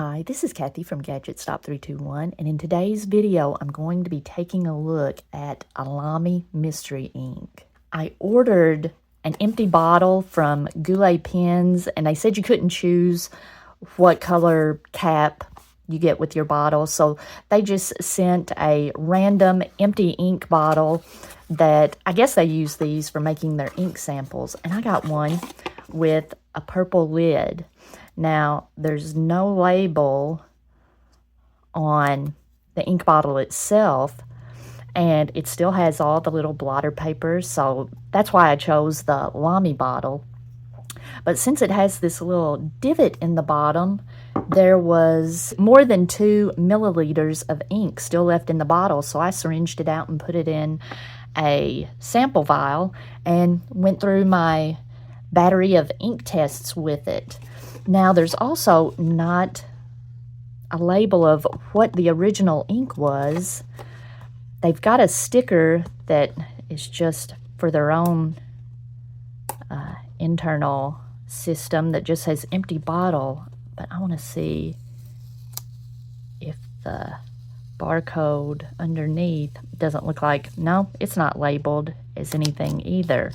Hi, this is Kathy from Gadget Stop 321, and in today's video, I'm going to be taking a look at a Lamy Mystery Ink. I ordered an empty bottle from Goulet Pens, and they said you couldn't choose what color cap you get with your bottle, so they just sent a random empty ink bottle that I guess they use these for making their ink samples, and I got one with a purple lid. Now, there's no label on the ink bottle itself, and it still has all the little blotter papers, so that's why I chose the Lamy bottle. But since it has this little divot in the bottom, there was more than 2 milliliters of ink still left in the bottle, so I syringed it out and put it in a sample vial and went through my battery of ink tests with it. Now, there's also not a label of what the original ink was. They've got a sticker that is just for their own internal system that just says empty bottle, but I want to see if the barcode underneath doesn't look like, no, it's not labeled as anything either.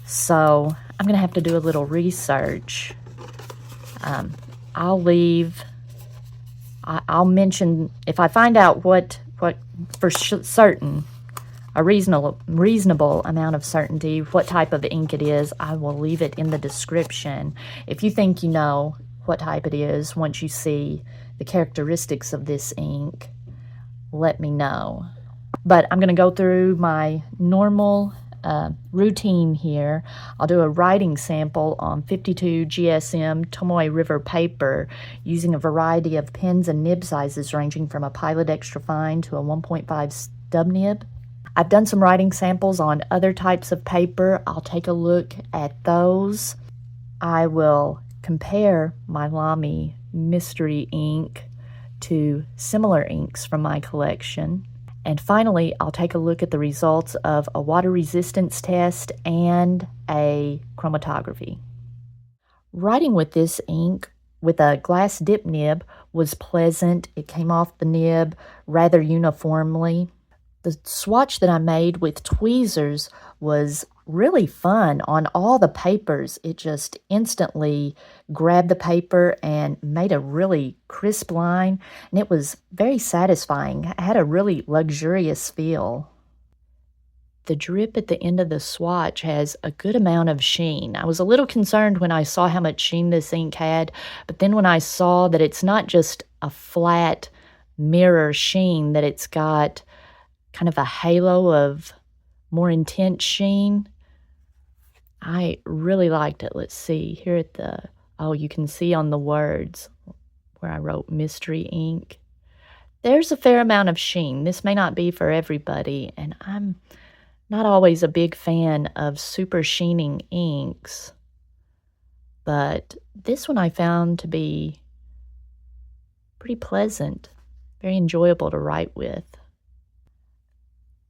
So I'm going to have to do a little research. I'll mention, if I find out what for certain, a reasonable amount of certainty, what type of ink it is, I will leave it in the description. If you think you know what type it is, once you see the characteristics of this ink, let me know. But I'm going to go through my normal routine here. I'll do a writing sample on 52 GSM Tomoe River paper using a variety of pens and nib sizes ranging from a Pilot Extra Fine to a 1.5 stub nib. I've done some writing samples on other types of paper. I'll take a look at those. I will compare my Lamy Mystery Ink to similar inks from my collection. And finally, I'll take a look at the results of a water resistance test and a chromatography. Writing with this ink with a glass dip nib was pleasant. It came off the nib rather uniformly. The swatch that I made with tweezers was really fun on all the papers. It just instantly grabbed the paper and made a really crisp line, and it was very satisfying. It had a really luxurious feel. The drip at the end of the swatch has a good amount of sheen. I was a little concerned when I saw how much sheen this ink had, but then when I saw that it's not just a flat mirror sheen, that it's got kind of a halo of more intense sheen, I really liked it. Let's see, here at the, oh, you can see on the words where I wrote Mystery Ink. There's a fair amount of sheen. This may not be for everybody, and I'm not always a big fan of super sheening inks, but this one I found to be pretty pleasant, very enjoyable to write with.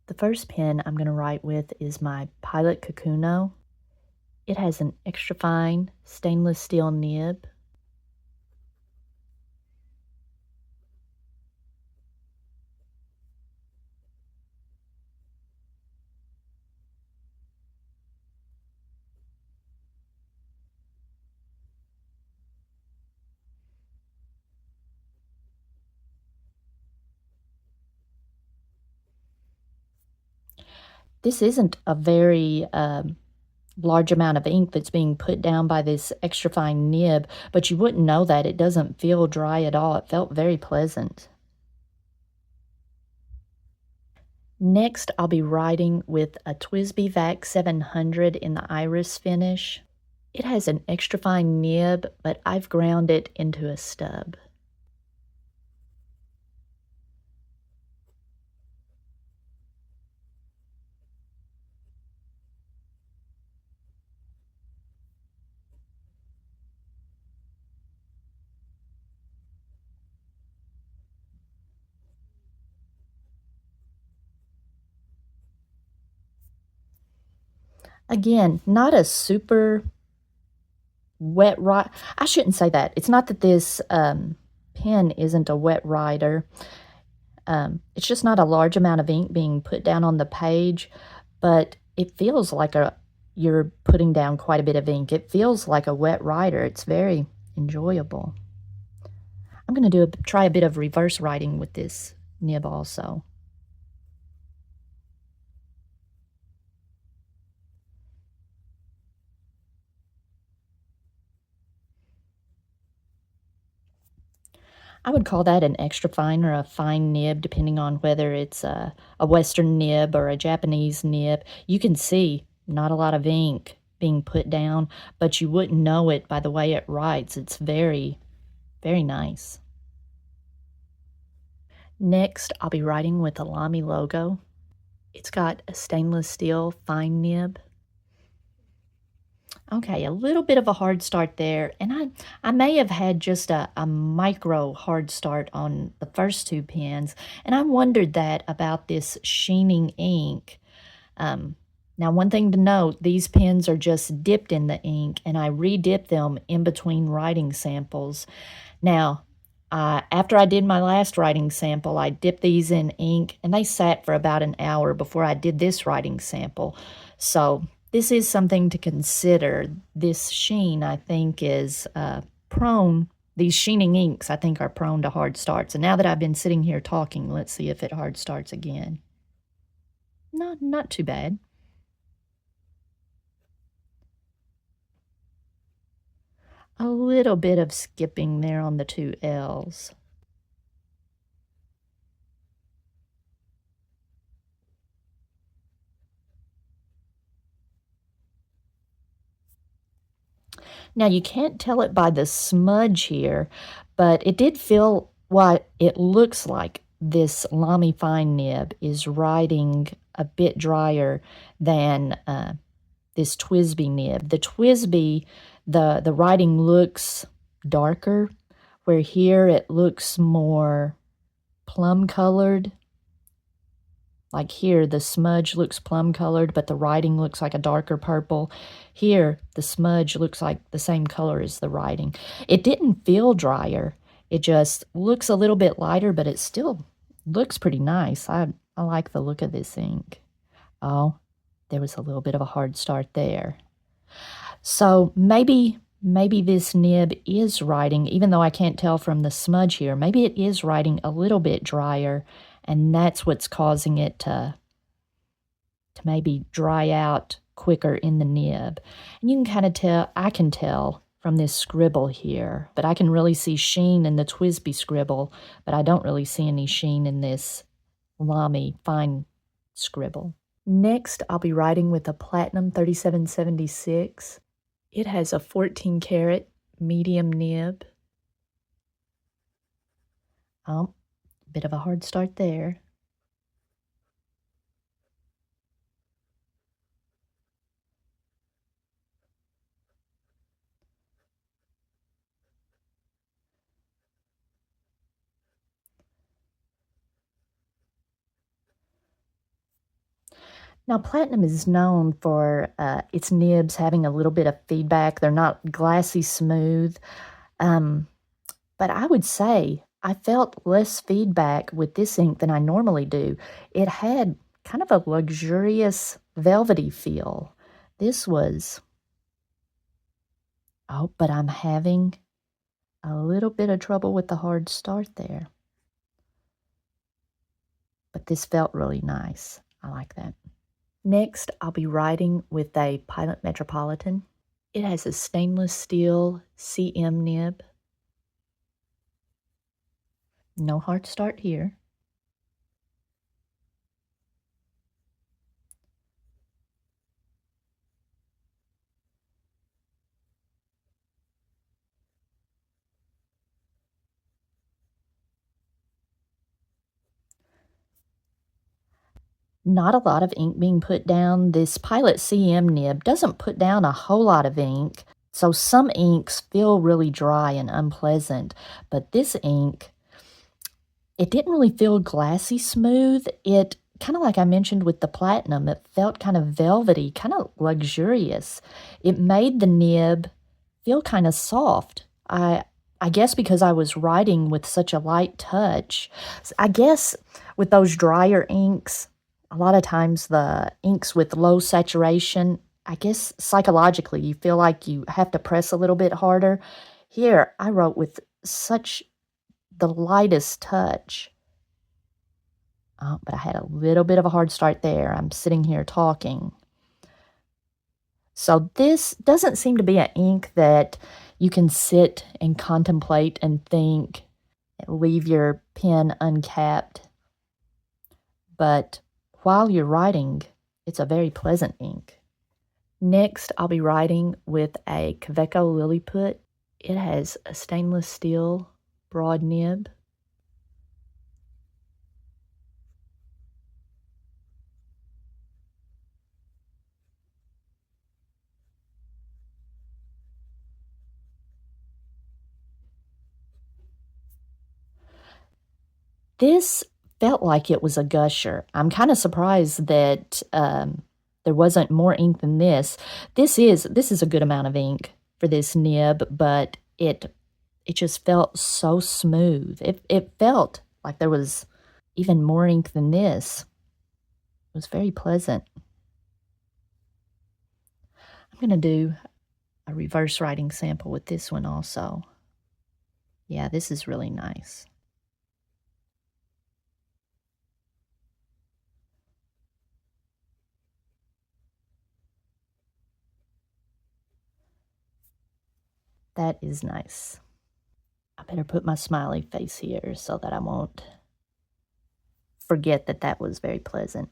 The first pen I'm going to write with is my Pilot Kakuno. It has an extra fine stainless steel nib. This isn't a very large amount of ink that's being put down by this extra fine nib, but you wouldn't know that. It doesn't feel dry at all. It felt very pleasant. Next, I'll be writing with a TWSBI VAC 700 in the iris finish. It has an extra fine nib, but I've ground it into a stub. Again, not a super wet write. I shouldn't say that. It's not that this pen isn't a wet writer. It's just not a large amount of ink being put down on the page, but it feels like you're putting down quite a bit of ink. It feels like a wet writer. It's very enjoyable. I'm going to try a bit of reverse writing with this nib also. I would call that an extra fine or a fine nib, depending on whether it's a Western nib or a Japanese nib. You can see not a lot of ink being put down, but you wouldn't know it by the way it writes. It's very, very nice. Next, I'll be writing with the Lamy logo. It's got a stainless steel fine nib. Okay, a little bit of a hard start there, and I may have had just a micro hard start on the first two pens, and I wondered that about this sheening ink. Now, one thing to note, these pens are just dipped in the ink, and I re-dip them in between writing samples. Now, after I did my last writing sample, I dipped these in ink, and they sat for about an hour before I did this writing sample. So this is something to consider. This sheen, I think, is prone. These sheening inks, I think, are prone to hard starts. And now that I've been sitting here talking, let's see if it hard starts again. No, not too bad. A little bit of skipping there on the two L's. Now, you can't tell it by the smudge here, but it did feel what it looks like this Lamy Fine nib is writing a bit drier than this TWSBI nib. The TWSBI, the writing looks darker, where here it looks more plum-colored. Like here, the smudge looks plum-colored, but the writing looks like a darker purple. Here, the smudge looks like the same color as the writing. It didn't feel drier. It just looks a little bit lighter, but it still looks pretty nice. I like the look of this ink. Oh, there was a little bit of a hard start there. So maybe this nib is writing, even though I can't tell from the smudge here, maybe it is writing a little bit drier, and that's what's causing it to maybe dry out quicker in the nib. And you can kind of tell, I can tell from this scribble here, but I can really see sheen in the TWSBI scribble, but I don't really see any sheen in this Lamy Fine scribble. Next, I'll be writing with a Platinum 3776. It has a 14 karat medium nib. Oh, bit of a hard start there. Now, Platinum is known for its nibs having a little bit of feedback. They're not glassy smooth. But I would say I felt less feedback with this ink than I normally do. It had kind of a luxurious velvety feel. This was, oh, but I'm having a little bit of trouble with the hard start there. But this felt really nice. I like that. Next, I'll be writing with a Pilot Metropolitan. It has a stainless steel CM nib. No hard start here. Not a lot of ink being put down. This Pilot CM nib doesn't put down a whole lot of ink, so some inks feel really dry and unpleasant, but this ink, it didn't really feel glassy smooth. It, kind of like I mentioned with the Platinum, it felt kind of velvety, kind of luxurious. It made the nib feel kind of soft. I I guess because I was writing with such a light touch, I guess with those drier inks, a lot of times the inks with low saturation, I guess psychologically you feel like you have to press a little bit harder. Here, I wrote with such the lightest touch. Oh, but I had a little bit of a hard start there. I'm sitting here talking. So this doesn't seem to be an ink that you can sit and contemplate and think, leave your pen uncapped. But while you're writing, it's a very pleasant ink. Next, I'll be writing with a Kaweco Lilliput. It has a stainless steel broad nib. This felt like it was a gusher. I'm kind of surprised that there wasn't more ink than this. This is a good amount of ink for this nib, but it just felt so smooth. It felt like there was even more ink than this. It was very pleasant. I'm going to do a reverse writing sample with this one also. Yeah, this is really nice. That is nice. I better put my smiley face here so that I won't forget that that was very pleasant.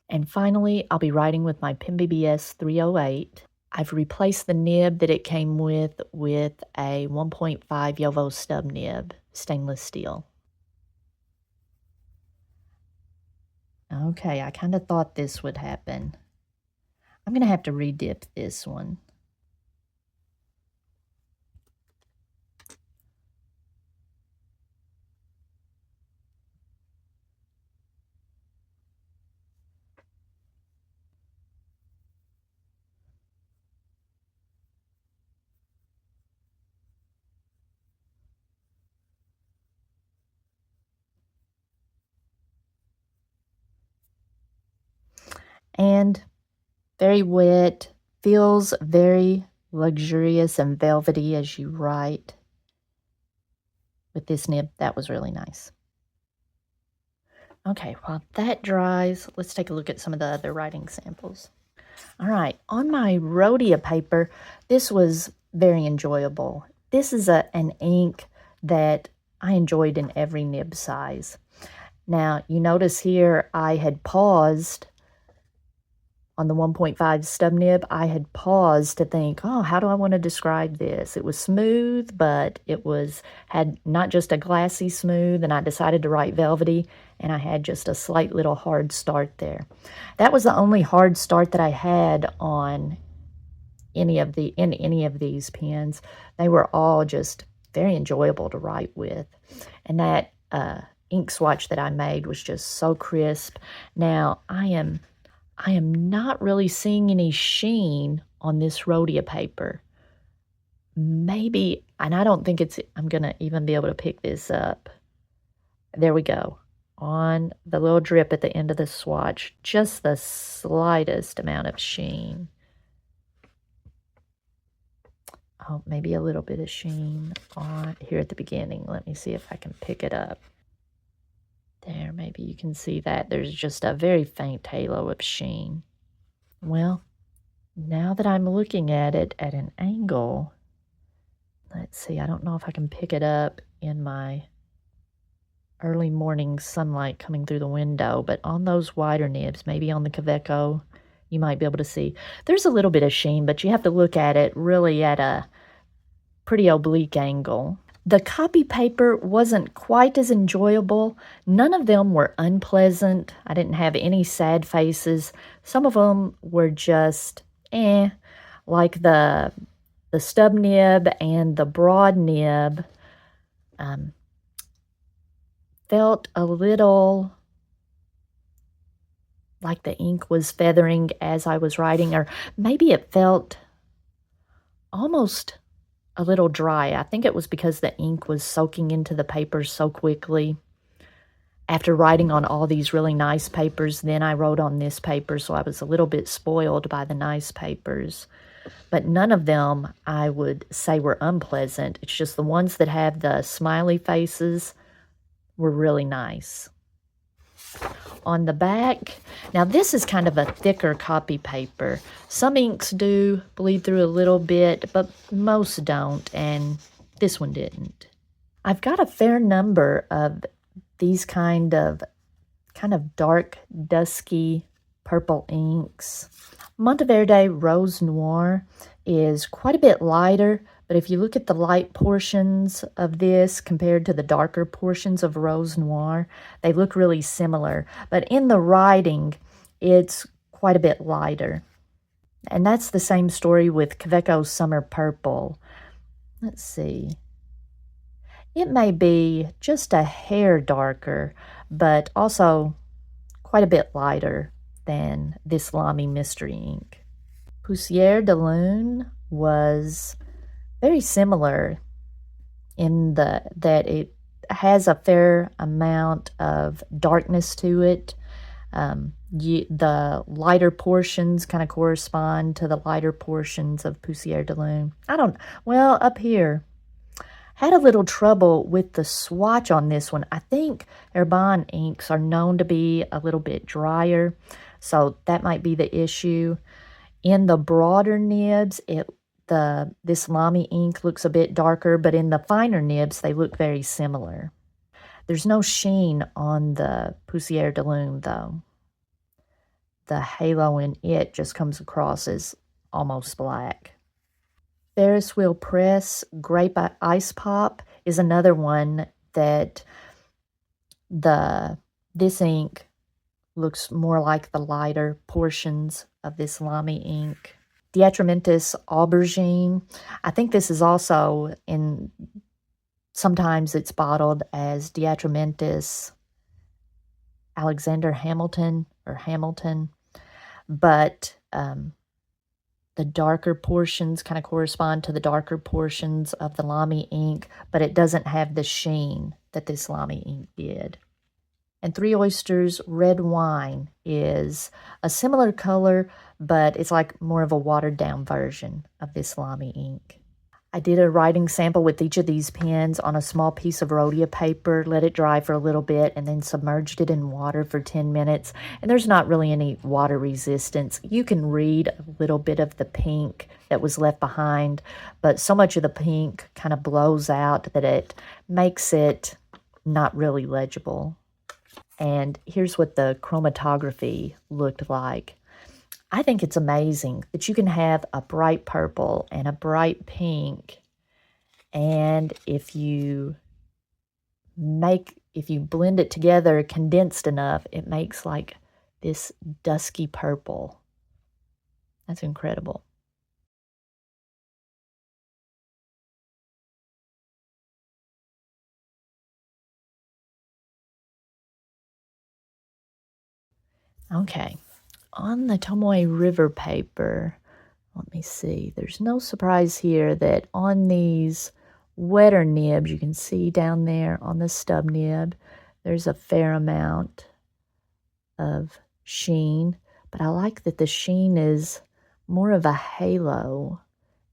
And finally, I'll be writing with my Pen BBS 308. I've replaced the nib that it came with a 1.5 Yovo stub nib, stainless steel. Okay, I kind of thought this would happen. I'm going to have to redip this one. And very wet, feels very luxurious and velvety as you write. With this nib, that was really nice. Okay, while that dries, let's take a look at some of the other writing samples. All right, on my Rhodia paper, this was very enjoyable. This is an ink that I enjoyed in every nib size. Now, you notice here I had paused on the 1.5 stub nib. I had paused to think, oh, how do I want to describe this? It was smooth, but it had not just a glassy smooth, and I decided to write velvety, and I had just a slight little hard start there. That was the only hard start that I had on in any of these pens. They were all just very enjoyable to write with. And that ink swatch that I made was just so crisp. Now, I am not really seeing any sheen on this Rhodia paper. Maybe, and I don't think I'm going to even be able to pick this up. There we go. On the little drip at the end of the swatch, just the slightest amount of sheen. Oh, maybe a little bit of sheen on here at the beginning. Let me see if I can pick it up. There, maybe you can see that. There's just a very faint halo of sheen. Well, now that I'm looking at it at an angle, let's see, I don't know if I can pick it up in my early morning sunlight coming through the window, but on those wider nibs, maybe on the Kaweco, you might be able to see. There's a little bit of sheen, but you have to look at it really at a pretty oblique angle. The copy paper wasn't quite as enjoyable. None of them were unpleasant. I didn't have any sad faces. Some of them were just like the stub nib and the broad nib felt a little like the ink was feathering as I was writing, or maybe it felt almost a little dry. I think it was because the ink was soaking into the paper so quickly. After writing on all these really nice papers, then I wrote on this paper, so I was a little bit spoiled by the nice papers. But none of them I would say were unpleasant. It's just the ones that have the smiley faces were really nice. On the back, now this is kind of a thicker copy paper. Some inks do bleed through a little bit, but most don't, and this one didn't. I've got a fair number of these kind of dark, dusky purple inks. Monteverde Rose Noir is quite a bit lighter, but if you look at the light portions of this compared to the darker portions of Rose Noir, they look really similar. But in the writing, it's quite a bit lighter. And that's the same story with Kaweco Summer Purple. Let's see. It may be just a hair darker, but also quite a bit lighter than this Lamy Mystery Ink. Poussière de Lune was very similar in that it has a fair amount of darkness to it. The lighter portions kind of correspond to the lighter portions of Poussière de Lune. Well, up here, had a little trouble with the swatch on this one. I think Herbin inks are known to be a little bit drier, so that might be the issue. In the broader nibs, this Lamy ink looks a bit darker, but in the finer nibs, they look very similar. There's no sheen on the Poussière de Lune, though. The halo in it just comes across as almost black. Ferris Wheel Press Grape Ice Pop is another one that this ink looks more like the lighter portions of this Lamy ink. Diatramentis Aubergine. I think this is also sometimes it's bottled as Diatramentis Alexander Hamilton or Hamilton, but the darker portions kind of correspond to the darker portions of the Lamy ink, but it doesn't have the sheen that this Lamy ink did. And Three Oysters Red Wine is a similar color, but it's like more of a watered-down version of this Lamy ink. I did a writing sample with each of these pens on a small piece of rhodia paper, let it dry for a little bit, and then submerged it in water for 10 minutes. And there's not really any water resistance. You can read a little bit of the pink that was left behind, but so much of the pink kind of blows out that it makes it not really legible. And here's what the chromatography looked like. I think it's amazing that you can have a bright purple and a bright pink, and if you blend it together condensed enough, it makes like this dusky purple. That's incredible. Okay. On the Tomoe River paper, let me see, there's no surprise here that on these wetter nibs, you can see down there on the stub nib, there's a fair amount of sheen, but I like that the sheen is more of a halo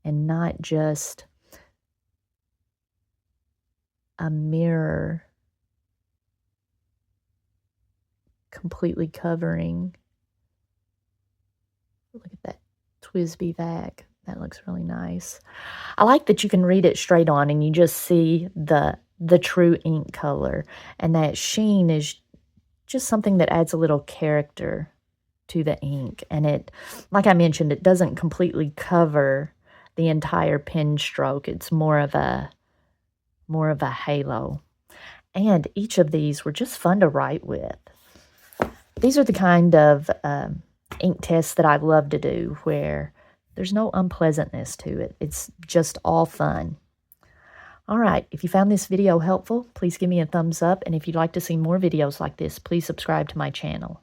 and not just a mirror completely covering. Look at that Twisby vac. That looks really nice. I like that you can read it straight on and you just see the true ink color. And that sheen is just something that adds a little character to the ink. And it, like I mentioned, it doesn't completely cover the entire pen stroke. It's more of a halo. And each of these were just fun to write with. These are the kind of ink tests that I love to do where there's no unpleasantness to it. It's just all fun. All right, if you found this video helpful, please give me a thumbs up. And if you'd like to see more videos like this, please subscribe to my channel.